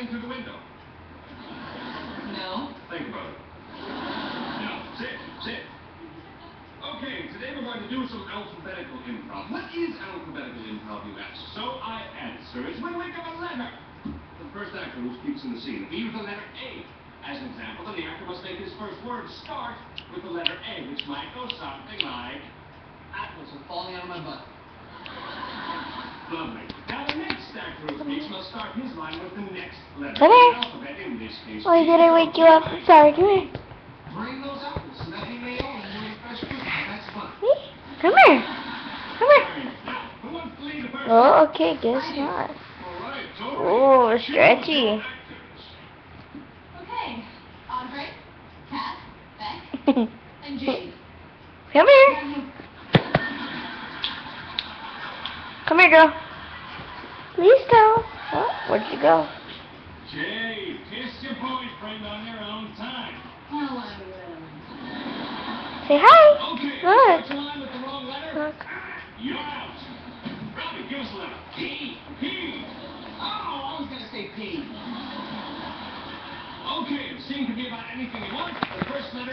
in through the window? No. Think about it. No. Sit. Okay, today we're going to do some alphabetical improv. What is alphabetical improv, you ask? So I answer. It's when we give a letter. The first actor who speaks in the scene. If we use the letter A as an example, then the actor must make his first word start with the letter A, which might go something like... Apples are falling out of my butt. Lovely. Now the next actor who speaks must start his line with the next letter Come of here. the alphabet, in this case. Why did I wake you up? I'm sorry, come here. Bring those apples so that we may own and we'll fresh fruit. That's fun. Come here. Come here. Now, who wants to lead the first? Oh, okay, guess not. Alright, Oh, stretchy. Okay. Andre, Kat, Beck, and Jade. Come here. Come here, girl. Listo. Oh, where'd you go? Jade, kiss your boyfriend on your own time. Oh, I will. Say hi. Okay, Look. start your line with the wrong letter. Look. You're out. Robbie, give us a letter. P. Oh, I was gonna say P. Okay, the scene can be about anything you want. The first letter